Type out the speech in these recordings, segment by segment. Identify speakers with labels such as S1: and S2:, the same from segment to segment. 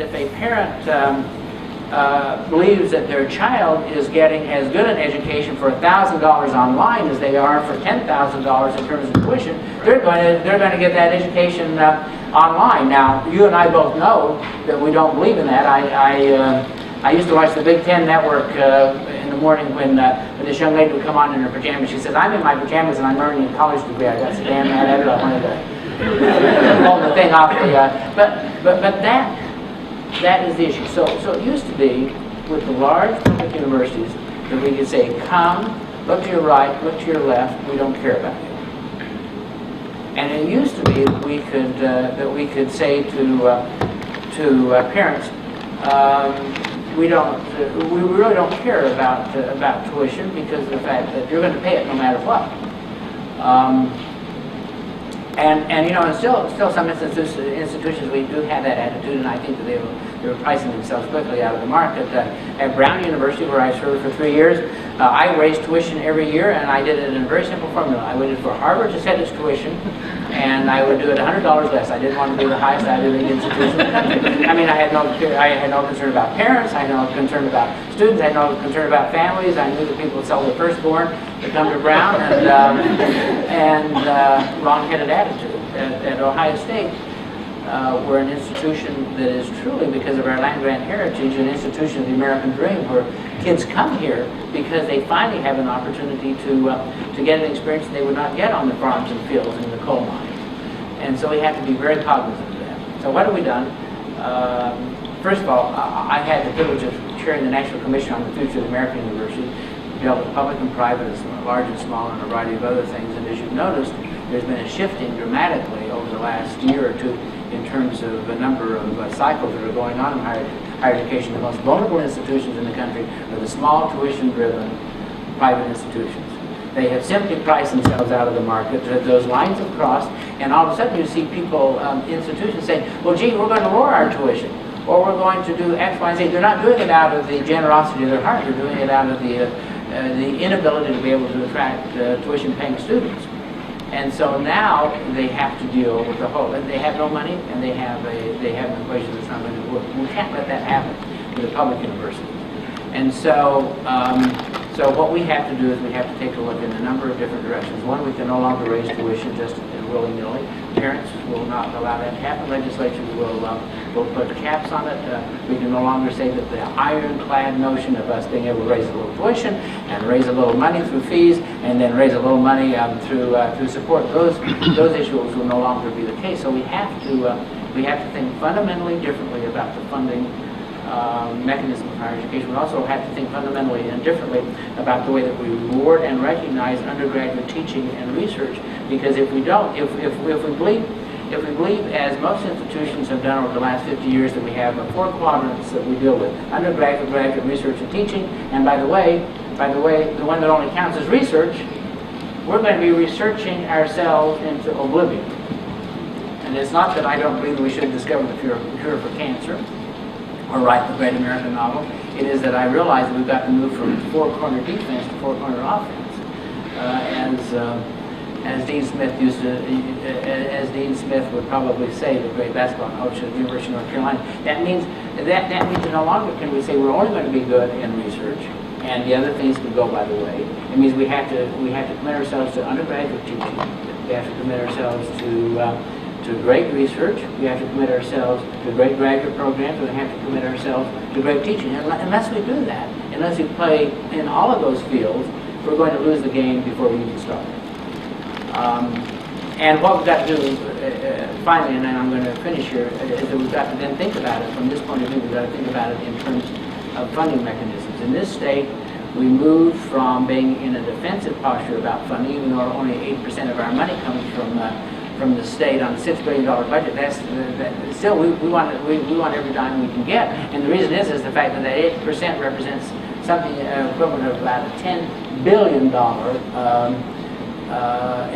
S1: if a parent believes that their child is getting as good an education for $1,000 online as they are for $10,000 in terms of tuition, they're going to get that education online. Now, you and I both know that we don't believe in that. I used to watch the Big Ten Network in the morning when this young lady would come on in her pajamas. She says, "I'm in my pajamas and I'm earning a college degree. I got so damn mad at it, I wanted to pull the thing off the." But that is the issue. So it used to be with the large public universities that we could say, "Come, look to your right, look to your left. We don't care about you." And it used to be that we could say to parents, we really don't care about tuition because of the fact that you're going to pay it no matter what. And you know, and still some institutions we do have that attitude, and I think that they were pricing themselves quickly out of the market. At Brown University, where I served for 3 years, I raised tuition every year, and I did it in a very simple formula. I waited for Harvard to set its tuition, and I would do it $100 less. I didn't want to be the highest Ivy League institution in the country. I mean, I had no concern about parents. I had no concern about students. I had no concern about families. I knew that people would sell their firstborn to come to Brown, and wrong-headed attitude. At Ohio State, we're an institution that is truly, because of our land-grant heritage, an institution of the American dream, where kids come here because they finally have an opportunity to get an experience that they would not get on the farms and fields and the coal mines. And so we have to be very cognizant of that. So what have we done? First of all, I had the privilege of chairing the National Commission on the Future of the American University. We dealt with public and private, large and small, and a variety of other things. And as you've noticed, there's been a shifting dramatically over the last year or two in terms of a number of cycles that are going on in higher education. The most vulnerable institutions in the country are the small, tuition-driven private institutions. They have simply priced themselves out of the market. Those lines have crossed, and all of a sudden you see people, institutions saying, "Well, gee, we're going to lower our tuition, or we're going to do X, Y, and Z." They're not doing it out of the generosity of their heart. They're doing it out of the inability to be able to attract tuition-paying students. And so now they have to deal with the whole. They have no money, and they have an equation that's not going to work. We can't let that happen with the public universities. And so, so what we have to do is we have to take a look in a number of different directions. One, we can no longer raise tuition just willy-nilly. Parents will not allow that to happen. Legislatures will put caps on it. We can no longer say that the ironclad notion of us being able to raise a little tuition and raise a little money through fees and then raise a little money through support. Those issues will no longer be the case. So we have to think fundamentally differently about the funding mechanism of higher education. We also have to think fundamentally and differently about the way that we reward and recognize undergraduate teaching and research. Because if we don't, if we believe, as most institutions have done over the last 50 years, that we have 4 quadrants that we deal with: undergraduate, graduate, research, and teaching. And by the way, the one that only counts as research, we're going to be researching ourselves into oblivion. And it's not that I don't believe that we should discover the cure for cancer or write the great American novel. It is that I realize that we've got to move from 4-corner defense to 4-corner offense. As Dean Smith would probably say, the great basketball coach at the University of North Carolina. That means that no longer can we say we're only going to be good in research, and the other things can go by the way. It means we have to commit ourselves to undergraduate teaching. We have to commit ourselves to great research. We have to commit ourselves to great graduate programs. We have to commit ourselves to great teaching. And unless we do that, unless we play in all of those fields, we're going to lose the game before we even start. And what we've got to do, finally, and then I'm going to finish here, is that we've got to then think about it from this point of view. We've got to think about it in terms of funding mechanisms. In this state, we moved from being in a defensive posture about funding, even though only 8% of our money comes from the state on a $6 billion budget. Still, we want every dime we can get. And the reason is the fact that 8% represents something equivalent of about a $10 billion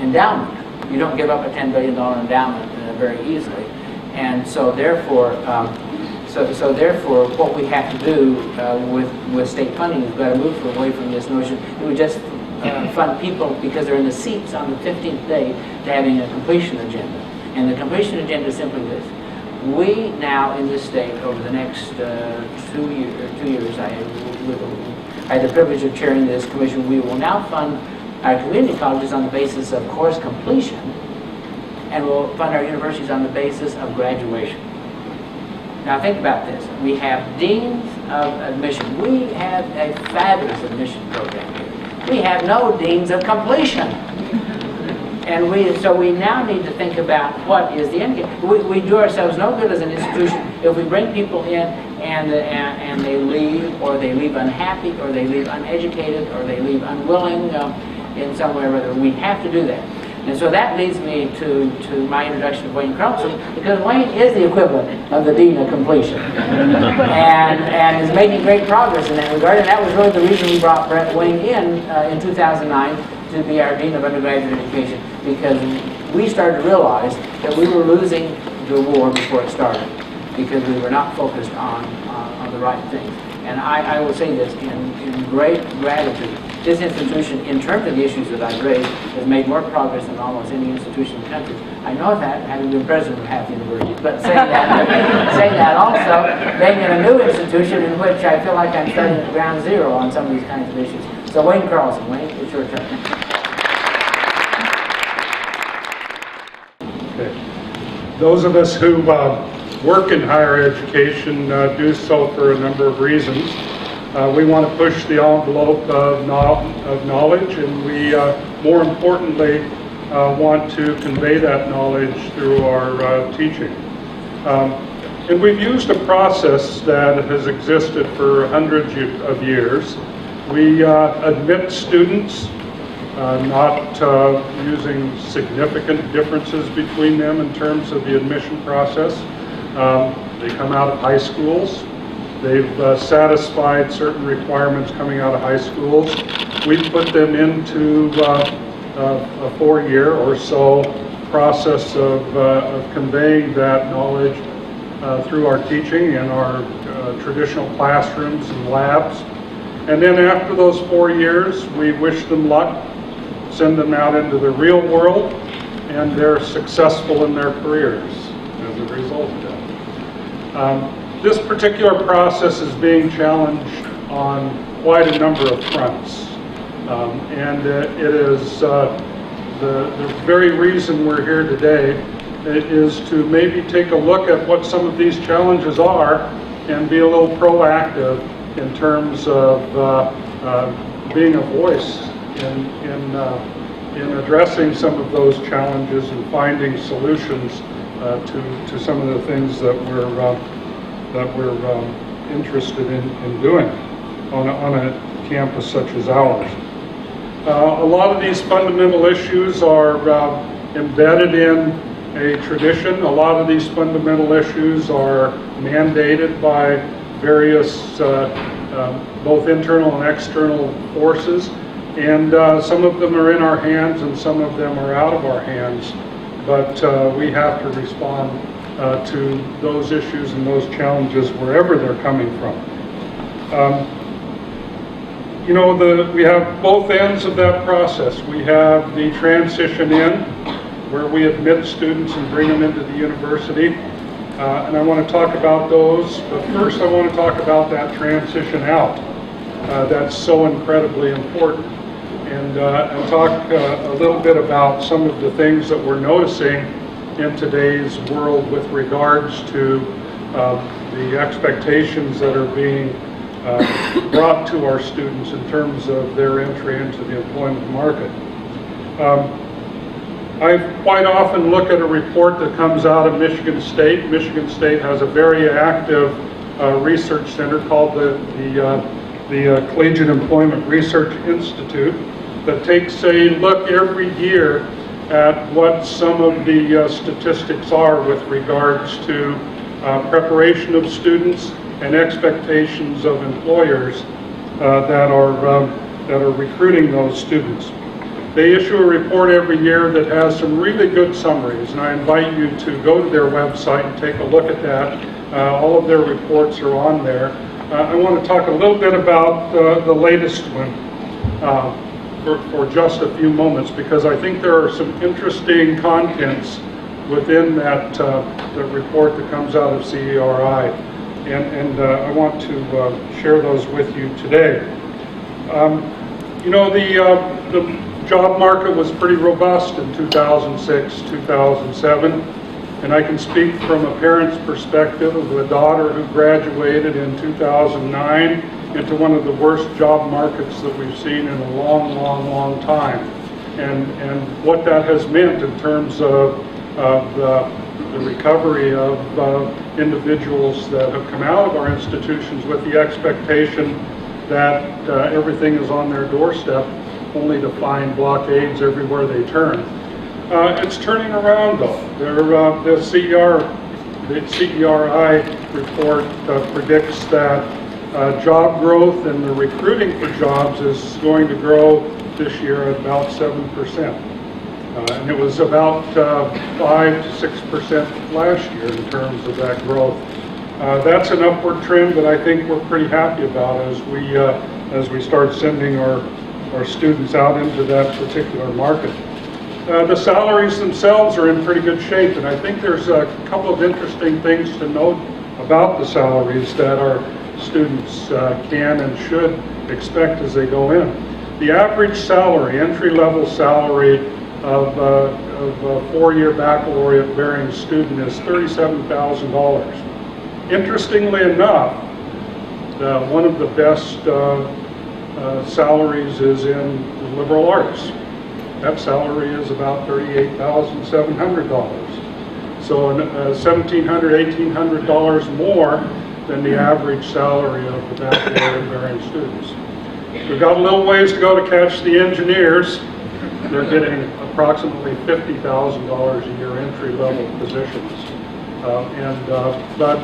S1: endowment. You don't give up a $10 billion endowment very easily. And so therefore, what we have to do with state funding is we've got to move away from this notion that we just fund people because they're in the seats on the 15th day to having a completion agenda. And the completion agenda is simply this. We now in this state, over the next 2 years, I had the privilege of chairing this commission. We will now fund our community colleges on the basis of course completion, and we'll fund our universities on the basis of graduation. Now think about this. We have deans of admission. We have a fabulous admission program here. We have no deans of completion. And so we now need to think about what is the end game. We do ourselves no good as an institution if we bring people in and they leave, or they leave unhappy, or they leave uneducated, or they leave unwilling in some way or other. We have to do that. And so that leads me to my introduction of Wayne Carlson, because Wayne is the equivalent of the Dean of Completion. and is making great progress in that regard. And that was really the reason we brought Wayne in 2009 to be our Dean of Undergraduate Education, because we started to realize that we were losing the war before it started, because we were not focused on the right things. And I will say this in great gratitude. This institution, in terms of the issues that I've raised, has made more progress than almost any institution in the country. I know that, having been president of half the universities, but saying that also, being in a new institution in which I feel like I'm starting at ground zero on some of these kinds of issues. So Wayne Carlson, Wayne, it's your turn.
S2: Okay. Those of us who work in higher education do so for a number of reasons. We want to push the envelope of knowledge, and we, more importantly, want to convey that knowledge through our teaching. And we've used a process that has existed for hundreds of years. We admit students, not using significant differences between them in terms of the admission process. They come out of high schools. They've satisfied certain requirements coming out of high schools. We put them into a 4-year or so process of conveying that knowledge through our teaching in our traditional classrooms and labs. And then after those 4 years, we wish them luck, send them out into the real world, and they're successful in their careers as a result of that. This particular process is being challenged on quite a number of fronts. And it is the very reason we're here today is to maybe take a look at what some of these challenges are and be a little proactive in terms of being a voice in addressing some of those challenges and finding solutions to some of the things that we're interested in doing on a campus such as ours. A lot of these fundamental issues are embedded in a tradition. A lot of these fundamental issues are mandated by various both internal and external forces, and some of them are in our hands and some of them are out of our hands, but we have to respond to those issues and those challenges wherever they're coming from. We have both ends of that process. We have the transition in, where we admit students and bring them into the university. And I want to talk about those, but first I want to talk about that transition out. That's so incredibly important. And talk a little bit about some of the things that we're noticing in today's world with regards to the expectations that are being brought to our students in terms of their entry into the employment market. I quite often look at a report that comes out of Michigan State. Michigan State has a very active research center called the Collegiate Employment Research Institute that takes a look every year at what some of the statistics are with regards to preparation of students and expectations of employers that are recruiting those students. They issue a report every year that has some really good summaries, and I invite you to go to their website and take a look at that. All of their reports are on there. I want to talk a little bit about the latest one for just a few moments, because I think there are some interesting contents within that the report that comes out of CERI, and I want to share those with you today. You know, the job market was pretty robust in 2006, 2007, and I can speak from a parent's perspective of a daughter who graduated in 2009 into one of the worst job markets that we've seen in a long, long, long time. And what that has meant in terms of the recovery of individuals that have come out of our institutions with the expectation that everything is on their doorstep, only to find blockades everywhere they turn. It's turning around though. The CERI report predicts that job growth and the recruiting for jobs is going to grow this year at about 7%. And it was about 5 to 6% last year in terms of that growth. That's an upward trend that I think we're pretty happy about as we start sending our students out into that particular market. The salaries themselves are in pretty good shape, and I think there's a couple of interesting things to note about the salaries that our students can and should expect as they go in. The average salary, entry-level salary of a four-year baccalaureate bearing student is $37,000. Interestingly enough, one of the best salaries is in the liberal arts. That salary is about $38,700. So $1,700, $1,800 more than the average salary of the baccalaureate bearing students. We've got a little ways to go to catch the engineers. They're getting approximately $50,000 a year entry-level positions. But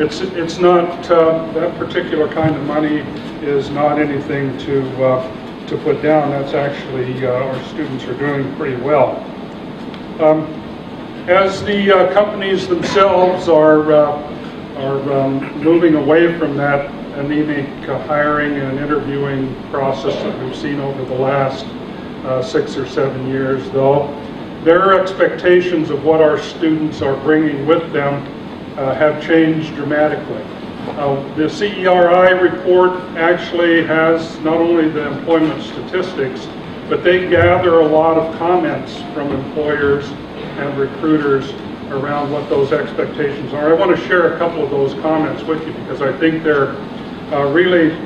S2: it's not, that particular kind of money is not anything to put down. That's actually, our students are doing pretty well. As the companies themselves are moving away from that anemic hiring and interviewing process that we've seen over the last 6 or 7 years, though, their expectations of what our students are bringing with them have changed dramatically. The CERI report actually has not only the employment statistics, but they gather a lot of comments from employers and recruiters around what those expectations are. I want to share a couple of those comments with you because I think they're really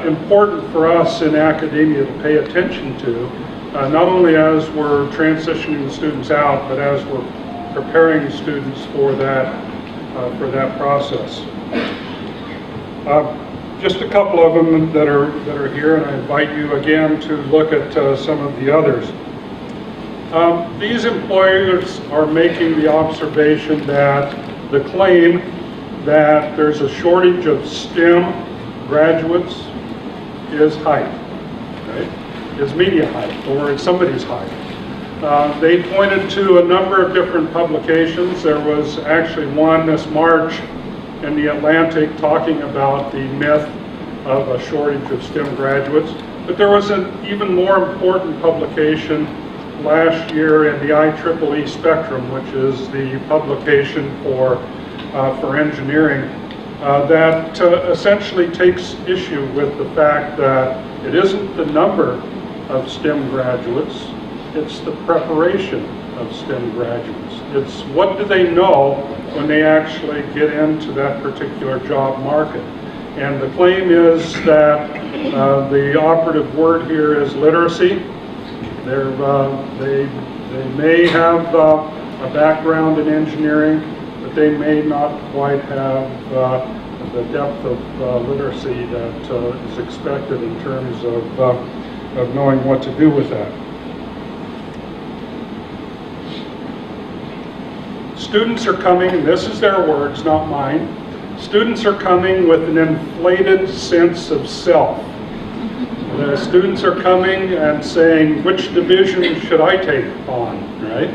S2: important for us in academia to pay attention to, not only as we're transitioning the students out, but as we're preparing students for that process. Just a couple of them that are here, and I invite you again to look at some of the others. These employers are making the observation that the claim that there's a shortage of STEM graduates is hype, right? Is media hype, or it's somebody's hype. They pointed to a number of different publications. There was actually one this March in the Atlantic talking about the myth of a shortage of STEM graduates. But there was an even more important publication last year in the IEEE Spectrum, which is the publication for engineering, that essentially takes issue with the fact that it isn't the number of STEM graduates, it's the preparation of STEM graduates. It's what do they know when they actually get into that particular job market. And the claim is that the operative word here is literacy. They may have a background in engineering, but they may not quite have the depth of literacy that is expected in terms of knowing what to do with that. Students are coming, and this is their words, not mine. Students are coming with an inflated sense of self. The students are coming and saying, which division should I take on, right?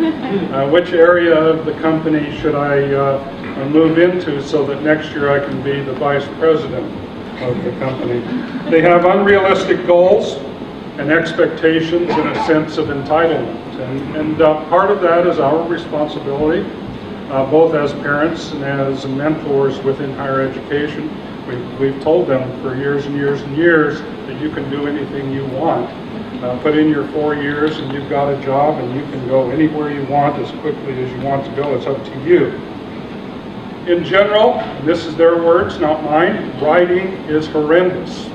S2: Which area of the company should I move into so that next year I can be the vice president of the company? They have unrealistic goals. and expectations and a sense of entitlement. And part of that is our responsibility, both as parents and as mentors within higher education. We've told them for years and years and years that you can do anything you want. Put in your 4 years and you've got a job and you can go anywhere you want as quickly as you want to go. It's up to you. In general, and this is their words, not mine, writing is horrendous.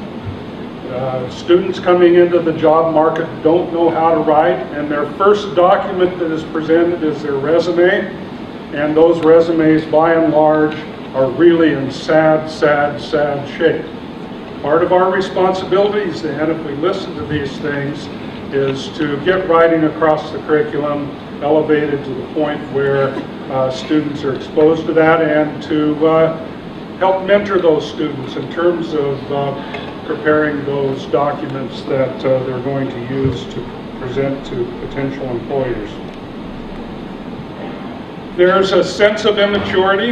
S2: Students coming into the job market don't know how to write, and their first document that is presented is their resume, and those resumes by and large are really in sad shape. Part of our responsibilities then, if we listen to these things, is to get writing across the curriculum elevated to the point where students are exposed to that, and to help mentor those students in terms of preparing those documents that they're going to use to present to potential employers. There's a sense of immaturity,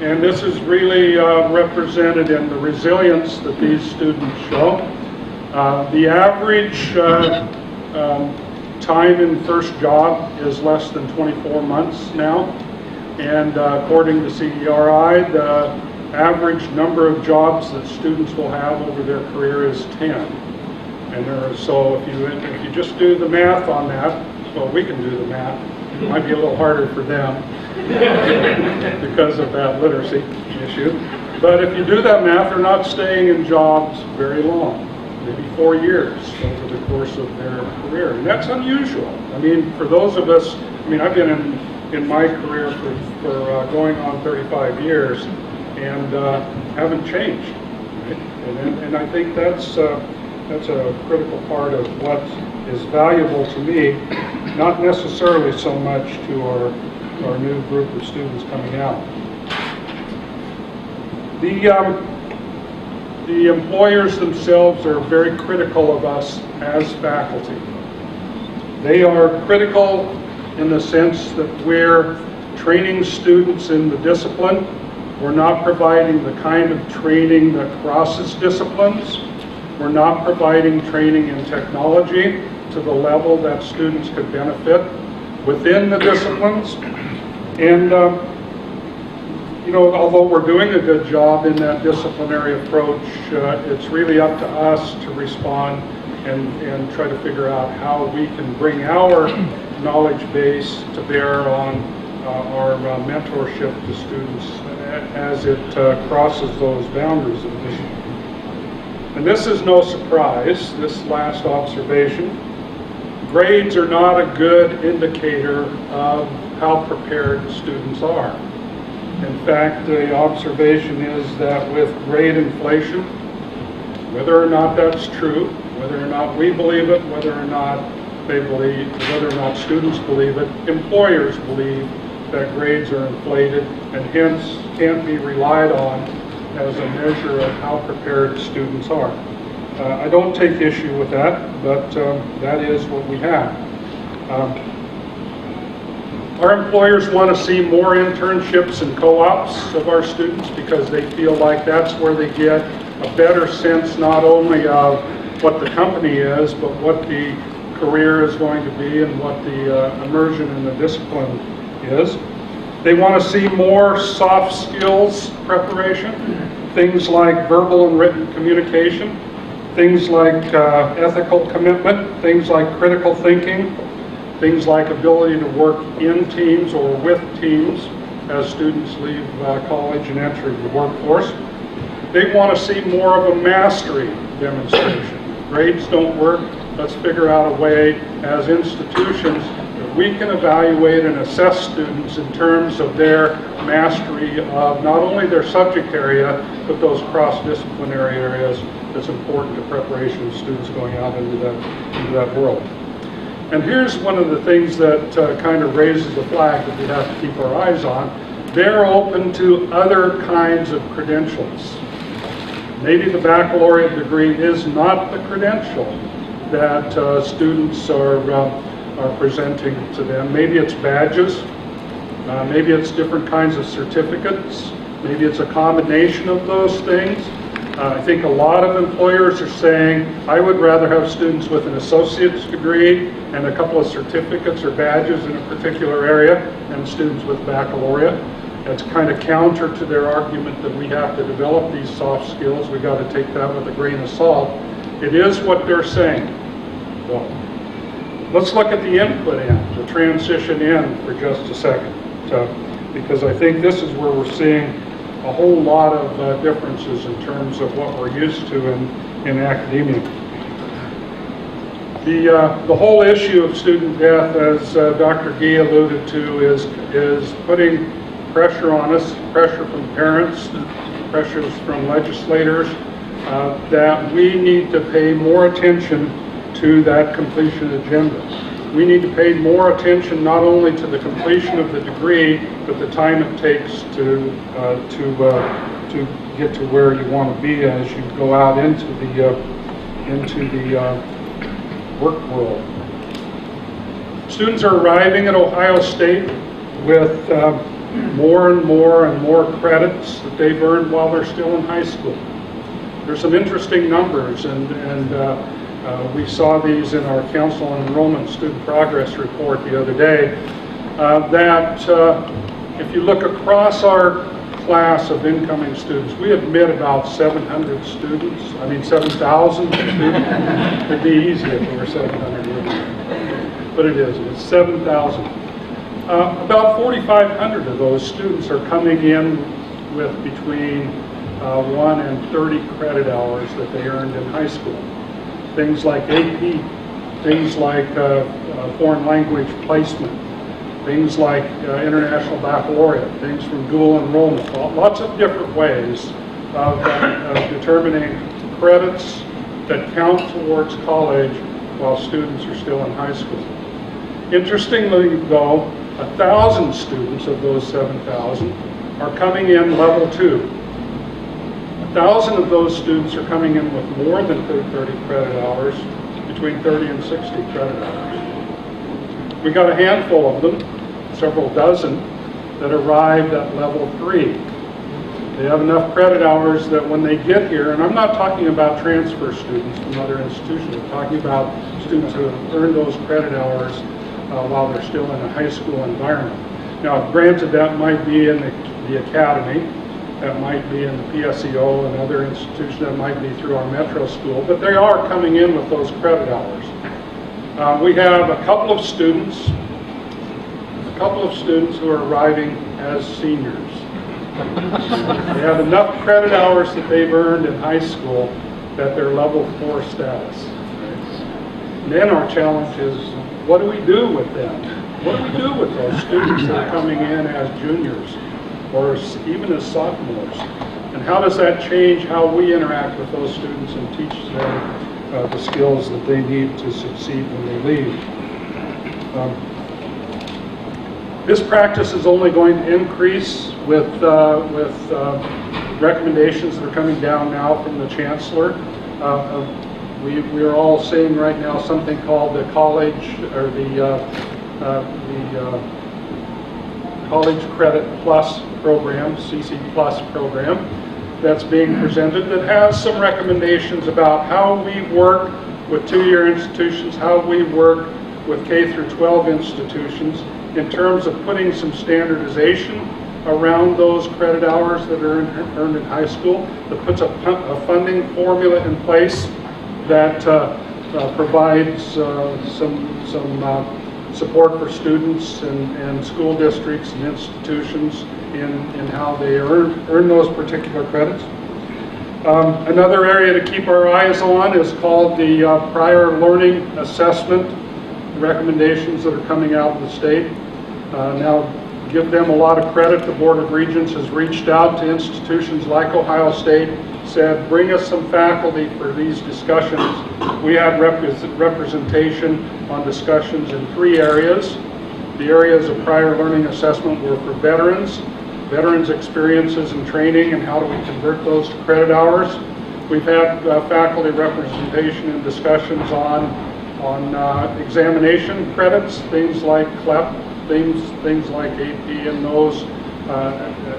S2: and this is really represented in the resilience that these students show. The average time in first job is less than 24 months now, and according to CERI, the average number of jobs that students will have over their career is 10. And so if you just do the math on that, well, we can do the math. It might be a little harder for them because of that literacy issue. But if you do that math, they're not staying in jobs very long, maybe 4 years over the course of their career. And that's unusual. I mean, for those of us, I mean, I've been in my career for going on 35 years, and haven't changed. Right? And I think that's a critical part of what is valuable to me, not necessarily so much to our new group of students coming out. The employers themselves are very critical of us as faculty. They are critical in the sense that we're training students in the discipline. We're not providing the kind of training that crosses disciplines. We're not providing training in technology to the level that students could benefit within the disciplines. And, although we're doing a good job in that disciplinary approach, it's really up to us to respond and try to figure out how we can bring our knowledge base to bear on our mentorship to students as it crosses those boundaries of discipline. And this is no surprise, this last observation. Grades are not a good indicator of how prepared students are. In fact, the observation is that with grade inflation, whether or not that's true, whether or not we believe it, whether or not students believe it, employers believe that grades are inflated and hence can't be relied on as a measure of how prepared students are. I don't take issue with that, but that is what we have. Our employers want to see more internships and co-ops of our students because they feel like that's where they get a better sense not only of what the company is, but what the career is going to be and what the immersion in the discipline is. They want to see more soft skills preparation, things like verbal and written communication, things like ethical commitment, things like critical thinking, things like ability to work in teams or with teams as students leave college and enter the workforce. They want to see more of a mastery demonstration. Grades don't work. Let's figure out a way as institutions that we can evaluate and assess students in terms of their mastery of not only their subject area, but those cross-disciplinary areas that's important to preparation of students going out into that world. And here's one of the things that kind of raises the flag that we have to keep our eyes on. They're open to other kinds of credentials. Maybe the baccalaureate degree is not the credential that students are presenting to them. Maybe it's badges, maybe it's different kinds of certificates, maybe it's a combination of those things. I think a lot of employers are saying, I would rather have students with an associate's degree and a couple of certificates or badges in a particular area than students with baccalaureate. That's kind of counter to their argument that we have to develop these soft skills. We got to take that with a grain of salt. It is what they're saying. Well, let's look at the input end, the transition in for just a second, because I think this is where we're seeing a whole lot of differences in terms of what we're used to in academia. The whole issue of student death, as Dr. Gee alluded to, is putting pressure on us, pressure from parents, pressures from legislators, that we need to pay more attention to that completion agenda. We need to pay more attention not only to the completion of the degree, but the time it takes to get to where you want to be as you go out into the work world. Students are arriving at Ohio State with more and more credits that they've earned while they're still in high school. There's some interesting numbers, and we saw these in our Council on Enrollment Student Progress report the other day, that if you look across our class of incoming students, we admit about 700 students, 7,000 students. It'd be easy if it were 700, wouldn't it? But it isn't, it's 7,000. About 4,500 of those students are coming in with between 1 and 30 credit hours that they earned in high school. Things like AP, things like foreign language placement, things like international baccalaureate, things from dual enrollment, lots of different ways of determining credits that count towards college while students are still in high school. Interestingly though, 1,000 students of those 7,000 are coming in level 2. 1,000 of those students are coming in with more than 30 credit hours, between 30 and 60 credit hours. We got a handful of them, several dozen, that arrived at level 3. They have enough credit hours that when they get here, and I'm not talking about transfer students from other institutions, I'm talking about students who have earned those credit hours while they're still in a high school environment. Now, granted, that might be in the academy, that might be in the PSEO and other institutions, that might be through our metro school, but they are coming in with those credit hours. We have a couple of students who are arriving as seniors. They have enough credit hours that they've earned in high school that they're level 4 status. And then our challenge is, what do we do with them? What do we do with those students that are coming in as juniors or even as sophomores? And how does that change how we interact with those students and teach them the skills that they need to succeed when they leave? This practice is only going to increase with recommendations that are coming down now from the Chancellor. We are all seeing right now something called the College Credit Plus program, CC Plus program, that's being presented that has some recommendations about how we work with two-year institutions, how we work with K through 12 institutions in terms of putting some standardization around those credit hours that are earned in high school, that puts a funding formula in place that provides some support for students and school districts and institutions in how they earn those particular credits. Another area to keep our eyes on is called the prior learning assessment recommendations that are coming out of the state. Now, give them a lot of credit. The Board of Regents has reached out to institutions like Ohio State, said, bring us some faculty for these discussions. We had representation on discussions in 3 areas. The areas of prior learning assessment were for veterans experiences and training, and how do we convert those to credit hours. We've had faculty representation and discussions on examination credits, things like CLEP, things like AP and those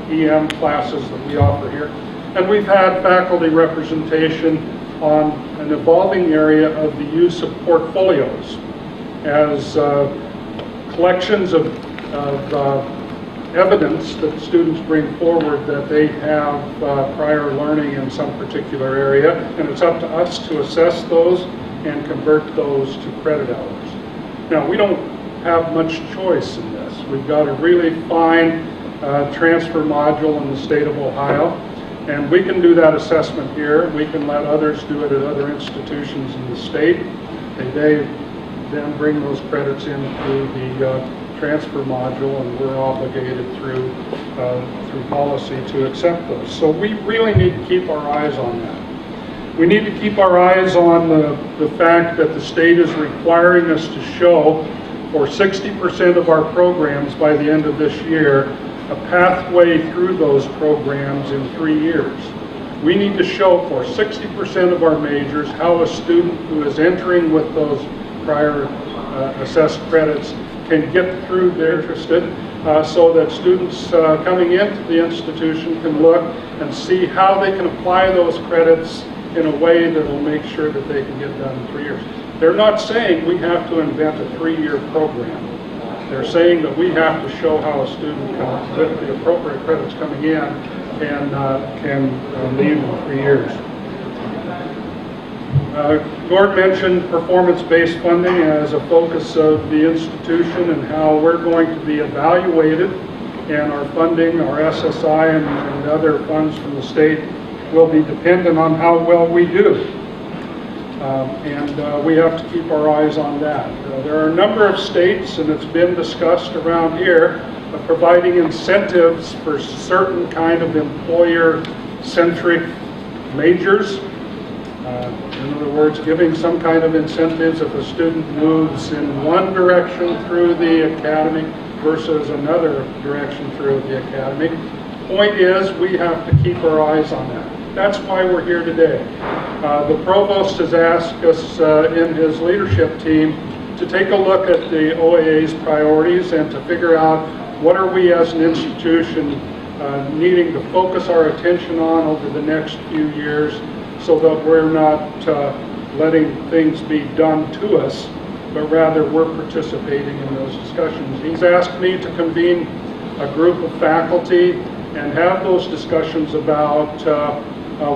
S2: EM classes that we offer here. And we've had faculty representation on an evolving area of the use of portfolios as collections of evidence that students bring forward that they have prior learning in some particular area, and it's up to us to assess those and convert those to credit hours. Now, we don't have much choice in this. We've got a really fine transfer module in the state of Ohio, and we can do that assessment here. We can let others do it at other institutions in the state. They then bring those credits in through the transfer module, and we're obligated through policy to accept those. So we really need to keep our eyes on that. We need to keep our eyes on the fact that the state is requiring us to show for 60% of our programs by the end of this year a pathway through those programs in 3 years. We need to show for 60% of our majors how a student who is entering with those prior assessed credits can get through their interested, so that students coming into the institution can look and see how they can apply those credits in a way that will make sure that they can get done in 3 years. They're not saying we have to invent a 3-year program. They're saying that we have to show how a student can, with the appropriate credits coming in, can leave in 3 years. Gord mentioned performance-based funding as a focus of the institution and how we're going to be evaluated, and our funding, our SSI and other funds from the state will be dependent on how well we do. We have to keep our eyes on that. There are a number of states, and it's been discussed around here, of providing incentives for certain kind of employer-centric majors. In other words, giving some kind of incentives if a student moves in one direction through the academy versus another direction through the academy. Point is, we have to keep our eyes on that. That's why we're here today. The Provost has asked us in his leadership team to take a look at the OAA's priorities and to figure out what are we as an institution needing to focus our attention on over the next few years, so that we're not letting things be done to us, but rather we're participating in those discussions. He's asked me to convene a group of faculty and have those discussions about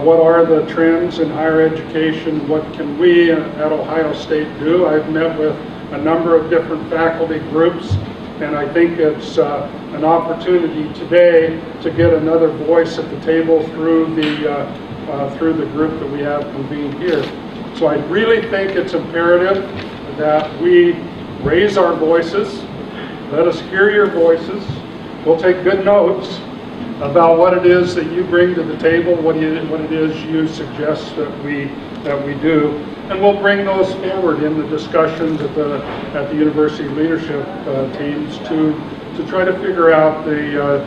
S2: what are the trends in higher education, what can we at Ohio State do. I've met with a number of different faculty groups, and I think it's an opportunity today to get another voice at the table through the group that we have convened here. So I really think it's imperative that we raise our voices. Let us hear your voices. We'll take good notes about what it is that you bring to the table, what it is you suggest that we do, and we'll bring those forward in the discussions at the university leadership teams to try to figure out the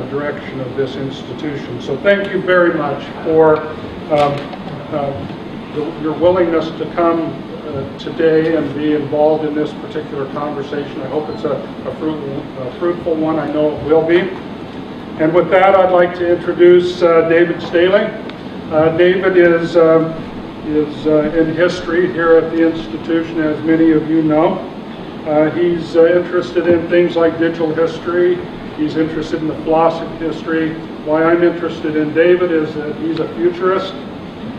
S2: direction of this institution. So thank you very much for your willingness to come today and be involved in this particular conversation. I hope it's a fruitful one. I know it will be. And with that, I'd like to introduce David Staley. David is in history here at the institution, as many of you know. He's interested in things like digital history. He's interested in the philosophy of history. Why I'm interested in David is that he's a futurist.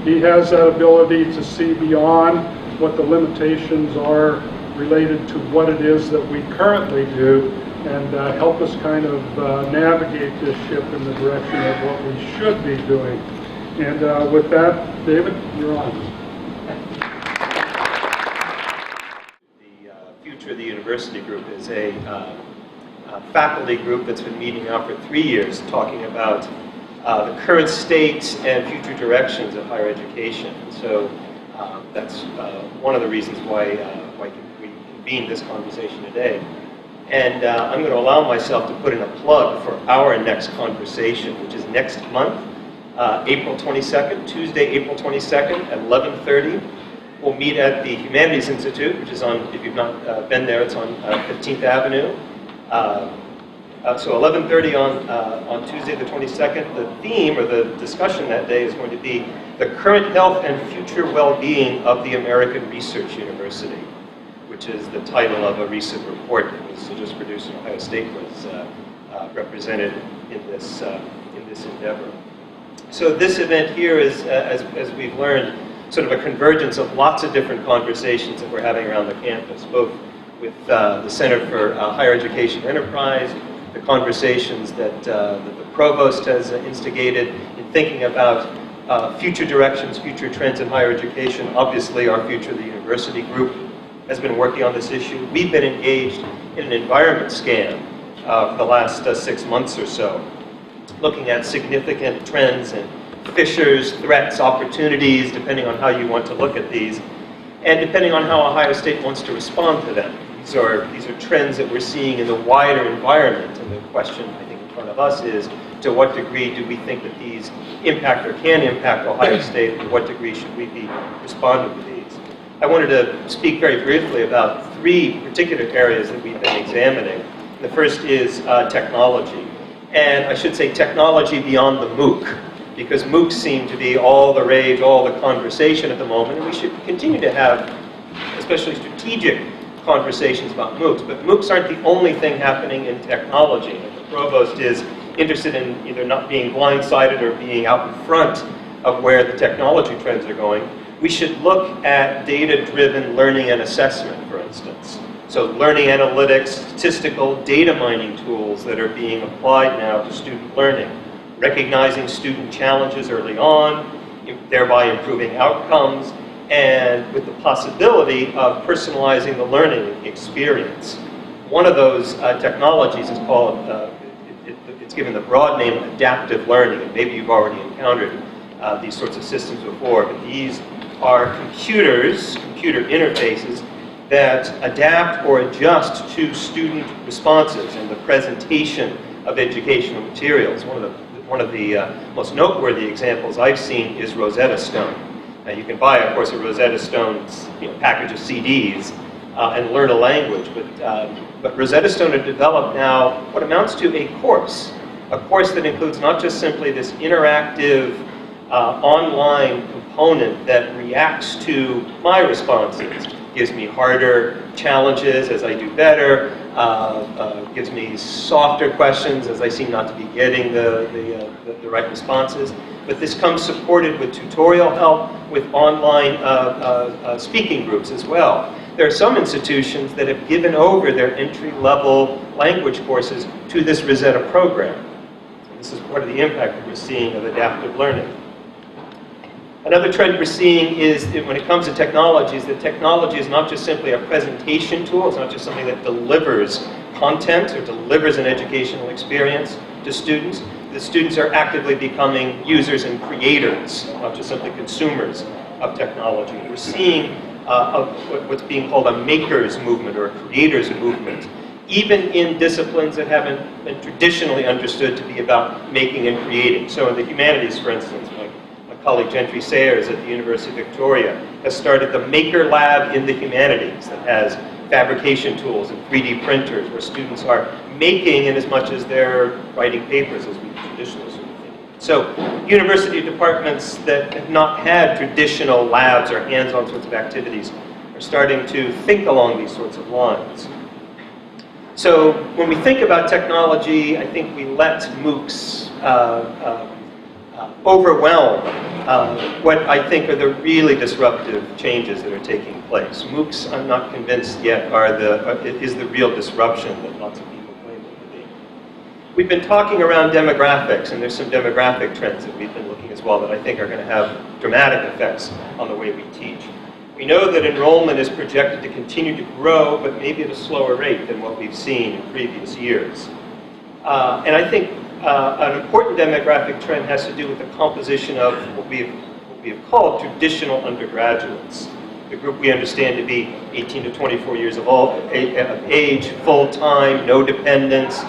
S2: He has that ability to see beyond what the limitations are related to what it is that we currently do, and help us kind of navigate this ship in the direction of what we should be doing. And with that, David, you're on.
S3: The Future of the University group is a faculty group that's been meeting now for 3 years, talking about the current state and future directions of higher education. And so that's one of the reasons why we convened this conversation today. And I'm going to allow myself to put in a plug for our next conversation, which is next month, April 22nd, Tuesday, April 22nd at 11:30. We'll meet at the Humanities Institute, which is on, if you've not been there, it's on 15th Avenue. So 11:30 on Tuesday the 22nd. The theme or the discussion that day is going to be the current health and future well-being of the American Research University, which is the title of a recent report that was just produced in Ohio State, was represented in this endeavor. So this event here is, as we've learned, sort of a convergence of lots of different conversations that we're having around the campus, both with the Center for Higher Education Enterprise, the conversations that the Provost has instigated in thinking about future directions, future trends in higher education. Obviously, our Future of the University group has been working on this issue. We've been engaged in an environment scan for the last 6 months or so, looking at significant trends and fissures, threats, opportunities, depending on how you want to look at these, and depending on how Ohio State wants to respond to them. These are trends that we're seeing in the wider environment, and the question I think in front of us is, to what degree do we think that these impact or can impact Ohio State, and to what degree should we be responding to these? I wanted to speak very briefly about 3 particular areas that we've been examining. The first is technology, and I should say technology beyond the MOOC, because MOOCs seem to be all the rage, all the conversation at the moment, and we should continue to have, especially strategic conversations about MOOCs, but MOOCs aren't the only thing happening in technology. If the Provost is interested in either not being blindsided or being out in front of where the technology trends are going, we should look at data-driven learning and assessment, for instance. So learning analytics, statistical data mining tools that are being applied now to student learning, recognizing student challenges early on, thereby improving outcomes, and with the possibility of personalizing the learning experience. One of those technologies is called, it's given the broad name adaptive learning, and maybe you've already encountered these sorts of systems before, but these are computer interfaces that adapt or adjust to student responses and the presentation of educational materials. One of the most noteworthy examples I've seen is Rosetta Stone. Now you can buy, of course, a Rosetta Stone package of CDs and learn a language, but Rosetta Stone have developed now what amounts to a course that includes not just simply this interactive online component that reacts to my responses, gives me harder challenges as I do better, gives me softer questions as I seem not to be getting the right responses. But this comes supported with tutorial help, with online speaking groups as well. There are some institutions that have given over their entry-level language courses to this Rosetta program. And this is part of the impact that we're seeing of adaptive learning. Another trend we're seeing is that when it comes to technologies, that technology is not just simply a presentation tool, it's not just something that delivers content or delivers an educational experience to students. The students are actively becoming users and creators, not just simply consumers of technology. We're seeing what's being called a makers movement or a creators movement, even in disciplines that haven't been traditionally understood to be about making and creating. So in the humanities, for instance, my colleague Gentry Sayers at the University of Victoria has started the Maker Lab in the humanities that has fabrication tools and 3D printers where students are making in as much as they're writing papers as we traditionally sort of think. So university departments that have not had traditional labs or hands-on sorts of activities are starting to think along these sorts of lines. So when we think about technology, I think we let MOOCs overwhelm what I think are the really disruptive changes that are taking place. MOOCs, I'm not convinced yet, is the real disruption that lots of people claim them to be. We've been talking around demographics, and there's some demographic trends that we've been looking as well that I think are going to have dramatic effects on the way we teach. We know that enrollment is projected to continue to grow, but maybe at a slower rate than what we've seen in previous years. And I think an important demographic trend has to do with the composition of what we have called traditional undergraduates. The group we understand to be 18 to 24 years of age, full-time, no dependents,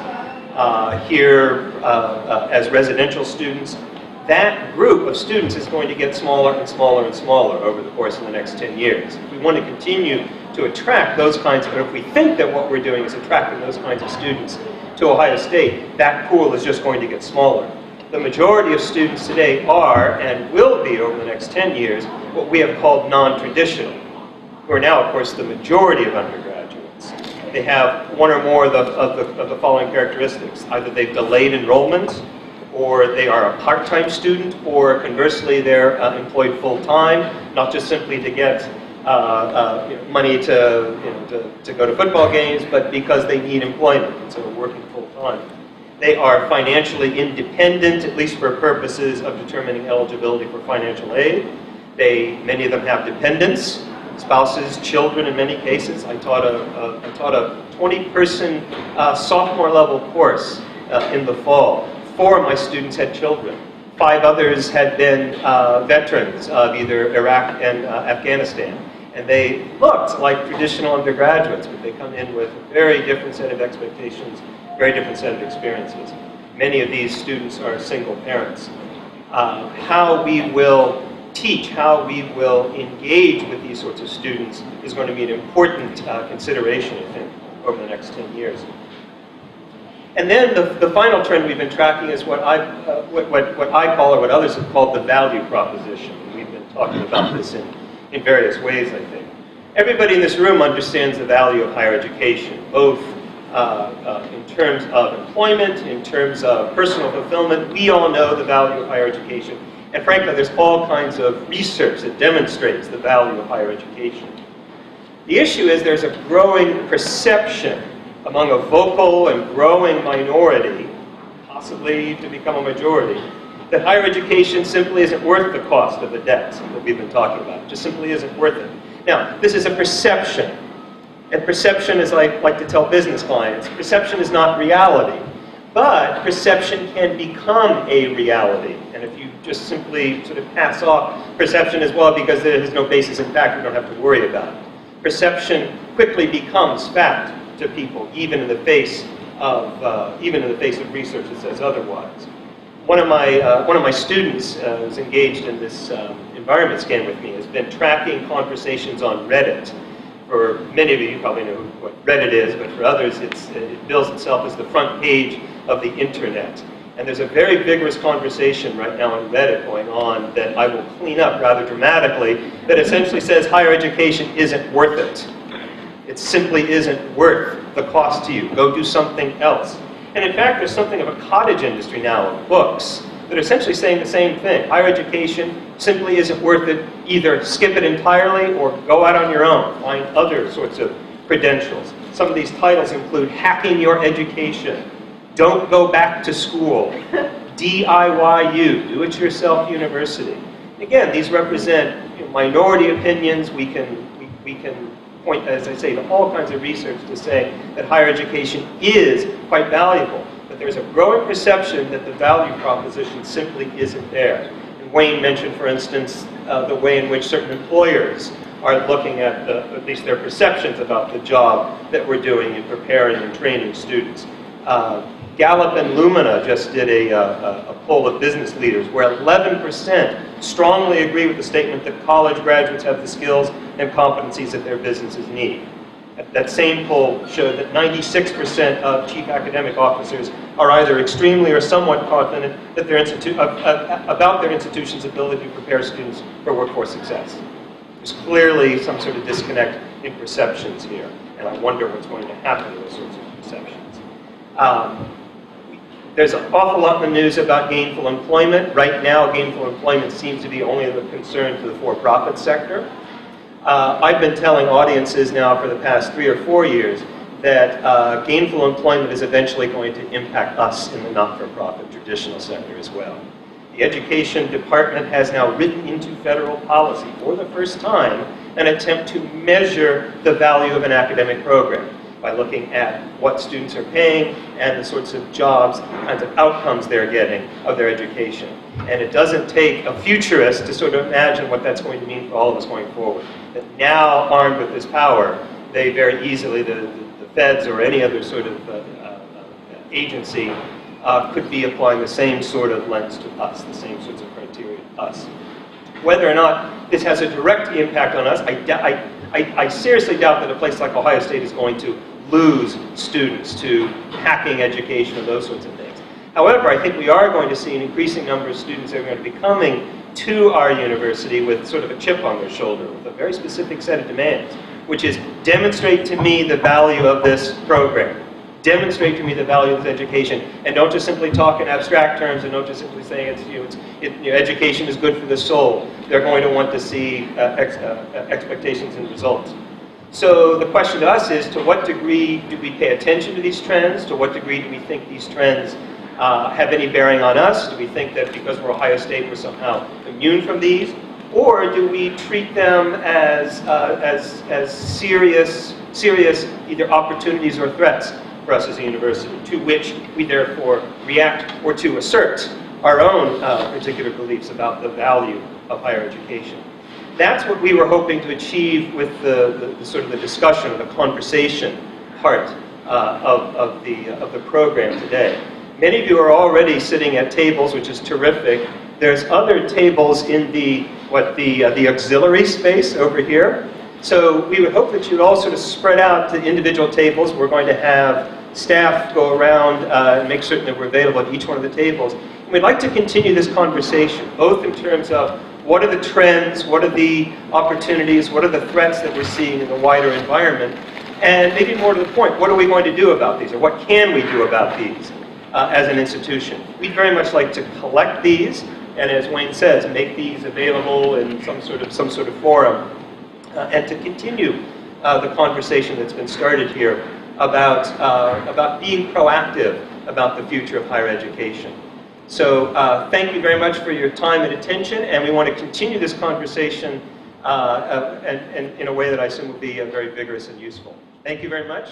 S3: here as residential students. That group of students is going to get smaller and smaller and smaller over the course of the next 10 years. If we want to continue to attract those kinds of, if we think that what we're doing is attracting those kinds of students to Ohio State, that pool is just going to get smaller. The majority of students today are, and will be over the next 10 years, what we have called non-traditional, who are now, of course, the majority of undergraduates. They have one or more of the following characteristics. Either they've delayed enrollment, or they are a part-time student, or conversely, they're employed full-time, not just simply to get money to go to football games, but because they need employment, and so they're working full-time. They are financially independent, at least for purposes of determining eligibility for financial aid. Many of them have dependents, spouses, children in many cases. I taught a 20-person sophomore level course in the fall. 4 of my students had children. 5 others had been veterans of either Iraq and Afghanistan. And they looked like traditional undergraduates, but they come in with a very different set of expectations, very different set of experiences. Many of these students are single parents. How we will teach, how we will engage with these sorts of students is going to be an important consideration, I think, over the next 10 years. And then the final trend we've been tracking is what I call, or what others have called, the value proposition. We've been talking about this in various ways, I think. Everybody in this room understands the value of higher education, both in terms of employment, in terms of personal fulfillment. We all know the value of higher education. And frankly, there's all kinds of research that demonstrates the value of higher education. The issue is there's a growing perception among a vocal and growing minority, possibly to become a majority, that higher education simply isn't worth the cost of the debt that we've been talking about. It just simply isn't worth it. Now, this is a perception. And perception is like to tell business clients, perception is not reality. But perception can become a reality. And if you just simply sort of pass off perception as well because there is no basis in fact, you don't have to worry about it. Perception quickly becomes fact to people, even in the face of research that says otherwise. One of my students who's engaged in this environment scan with me has been tracking conversations on Reddit. For many of you probably know what Reddit is, but for others it bills itself as the front page of the internet. And there's a very vigorous conversation right now on Reddit going on that I will clean up rather dramatically that essentially says higher education isn't worth it. It simply isn't worth the cost to you. Go do something else. And in fact, there's something of a cottage industry now of books that are essentially saying the same thing. Higher education simply isn't worth it. Either skip it entirely or go out on your own. Find other sorts of credentials. Some of these titles include Hacking Your Education, Don't Go Back to School, DIYU, Do-It-Yourself University. Again, these represent minority opinions. We can point, as I say, to all kinds of research to say that higher education is quite valuable. But there's a growing perception that the value proposition simply isn't there. And Wayne mentioned, for instance, the way in which certain employers are looking at least their perceptions about the job that we're doing in preparing and training students. Gallup and Lumina just did a poll of business leaders where 11% strongly agree with the statement that college graduates have the skills and competencies that their businesses need. That same poll showed that 96% of chief academic officers are either extremely or somewhat confident that about their institution's ability to prepare students for workforce success. There's clearly some sort of disconnect in perceptions here, and I wonder what's going to happen to those sorts of perceptions. There's an awful lot in the news about gainful employment. Right now, gainful employment seems to be only of a concern to the for-profit sector. I've been telling audiences now for the past 3 or 4 years that gainful employment is eventually going to impact us in the not-for-profit traditional sector as well. The Education Department has now written into federal policy for the first time an attempt to measure the value of an academic program by looking at what students are paying and the sorts of jobs, kinds of outcomes they're getting of their education. And it doesn't take a futurist to sort of imagine what that's going to mean for all of us going forward. That now, armed with this power, they very easily, the feds or any other sort of agency, could be applying the same sort of lens to us, the same sorts of criteria to us. Whether or not this has a direct impact on us, I seriously doubt that a place like Ohio State is going to lose students to hacking education or those sorts of things. However, I think we are going to see an increasing number of students that are going to be coming to our university with sort of a chip on their shoulder, with a very specific set of demands, which is demonstrate to me the value of this program. Demonstrate to me the value of this education, and don't just simply talk in abstract terms, and don't just simply say education is good for the soul. They're going to want to see expectations and results. So the question to us is, to what degree do we pay attention to these trends? To what degree do we think these trends have any bearing on us? Do we think that because we're Ohio State we're somehow immune from these? Or do we treat them as serious either opportunities or threats for us as a university, to which we therefore react or to assert our own particular beliefs about the value of higher education? That's what we were hoping to achieve with the sort of the discussion, the conversation part of the program today. Many of you are already sitting at tables, which is terrific. There's other tables in the auxiliary space over here. So we would hope that you'd all sort of spread out to individual tables. We're going to have staff go around and make certain that we're available at each one of the tables. And we'd like to continue this conversation, both in terms of what are the trends, what are the opportunities, what are the threats that we're seeing in the wider environment, and maybe more to the point, what are we going to do about these, or what can we do about these as an institution? We'd very much like to collect these, and as Wayne says, make these available in some sort of forum, and to continue the conversation that's been started here about being proactive about the future of higher education. So thank you very much for your time and attention, and we want to continue this conversation and in a way that I assume will be very vigorous and useful. Thank you very much.